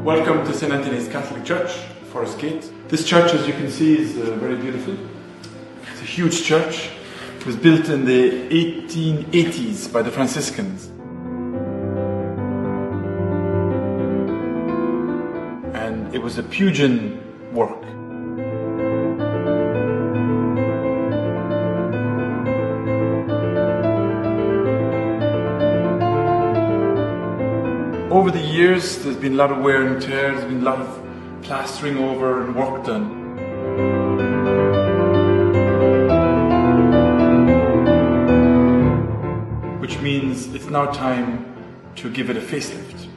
Welcome to St Antonys Catholic Church, Forest Gate. This church, as you can see, is very beautiful. It's a huge church. It was built in the 1880s by the Franciscans. And it was a Pugin work. Over the years, there's been a lot of wear and tear, there's been a lot of plastering over and work done. Which means it's now time to give it a facelift.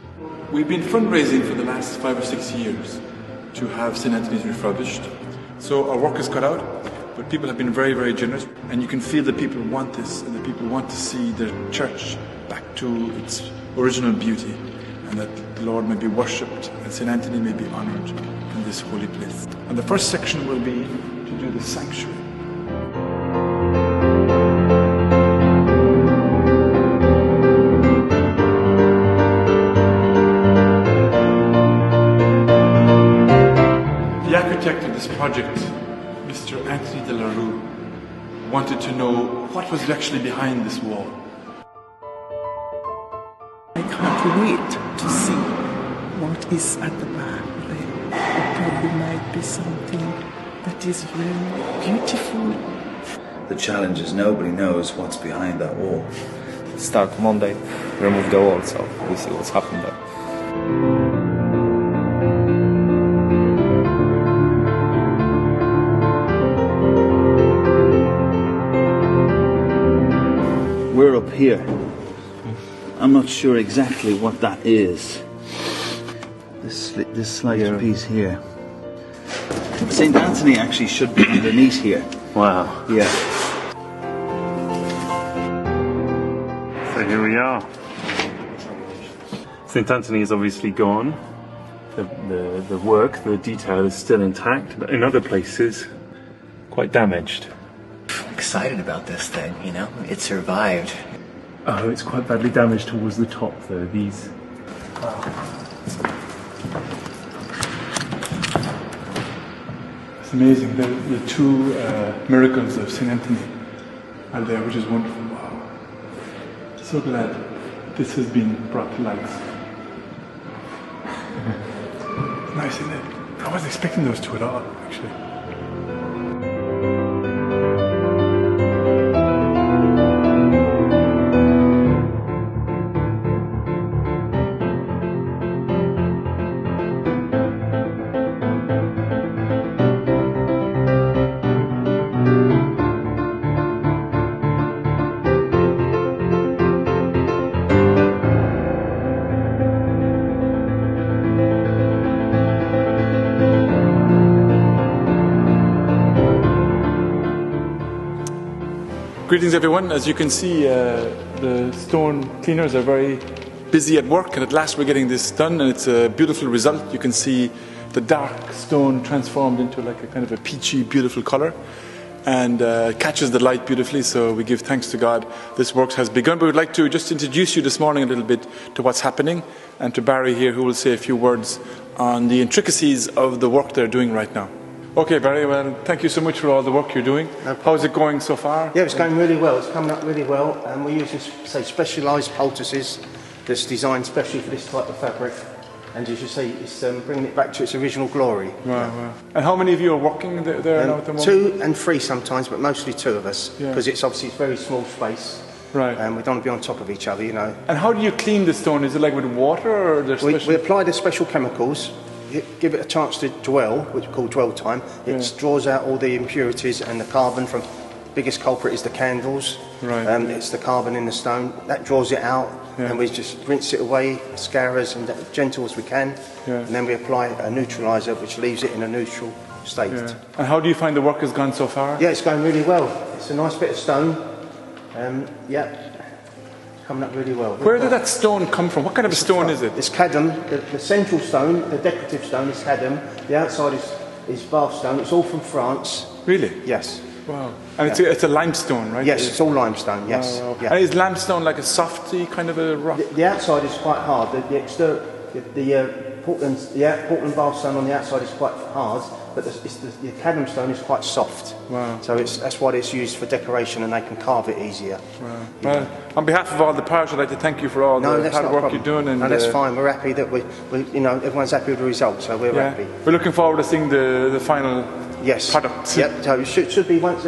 We've been fundraising for the last 5 or 6 years to have St Antonys refurbished. So our work is cut out, but people have been very, very generous. And you can feel that people want this, and that people want to see their church back to its original beauty, and that the Lord may be worshipped and St Anthony may be honoured in this holy place. And the first section will be to do the sanctuary. The architect of this project, Mr. Anthony de la Rue, wanted to know what was actually behind this wall. I can't wait to see what is at the back there. It probably might be something that is very beautiful. The challenge is nobody knows what's behind that wall. Start Monday, remove the wall, so we see what's happened there. We're up here. I'm not sure exactly what that is. This slight piece here. St Anthony actually should be underneath here. Wow. Yeah. So here we are. St Anthony is obviously gone. The work, the detail is still intact, but in other places, quite damaged. Excited about this thing, you know? It survived. Oh, it's quite badly damaged towards the top though, these. It's amazing. The two miracles of St Anthony are there, which is wonderful. Wow. So glad this has been brought to light. Nice, isn't it? I wasn't expecting those two at all, actually. Greetings everyone. As you can see, the stone cleaners are very busy at work, and at last we're getting this done, and it's a beautiful result. You can see the dark stone transformed into like a kind of a peachy, beautiful colour, and catches the light beautifully, so we give thanks to God. This work has begun, but we'd like to just introduce you this morning a little bit to what's happening, and to Barry here, who will say a few words on the intricacies of the work they're doing right now. Okay, Barry, well, thank you so much for all the work you're doing. How's it going so far? Yeah, it's going really well. It's coming up really well, and we're using, say, specialised poultices that's designed specially for this type of fabric. And as you say, it's bringing it back to its original glory. Wow. And how many of you are working there now at the moment? 2 and 3 sometimes, but mostly 2 of us, because Yeah. it's obviously a very small space. Right. And we don't want to be on top of each other, you know. And how do you clean the stone? Is it like with water, or there's special... We apply the special chemicals, give it a chance to dwell, which we call dwell time. It draws out all the impurities and the carbon from. Biggest culprit is the candles. Right. It's the carbon in the stone that draws it out, and we just rinse it away, scourers, and gentle as we can. And then we apply a neutraliser, which leaves it in a neutral state. And how do you find the work has gone so far? Yeah, it's going really well. It's a nice bit of stone. Coming up really well. Where did that stone come from? What kind of a stone is it? It's cadum. The central stone, the decorative stone, is cadum. The outside is bath stone. It's all from France. Really? Yes. Wow. And it's a limestone, right? Yes, it's all limestone, yes. Wow. Yeah. And is limestone like a softy kind of a rock? The outside is quite hard. The Portland bar stone on the outside is quite hard, but the cadmium stone is quite soft. Wow. So that's why it's used for decoration, and they can carve it easier. Wow. Well, on behalf of all the parish, I'd like to thank you for all the hard work you're doing. And no, that's fine. We're happy that we everyone's happy with the result, so we're happy. We're looking forward to seeing the final product. Yep. So it should be once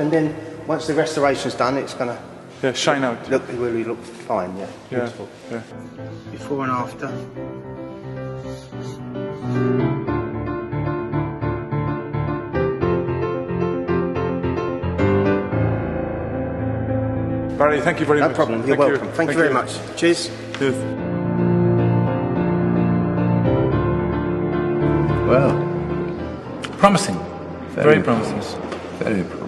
the restoration's done, it's going to shine out. Really look fine. Yeah. Beautiful. Yeah. Before and after. Barry, thank you very much. No problem. You're welcome. Thank you very much. Cheers. Cheers. Well, promising. Very promising. Very promising.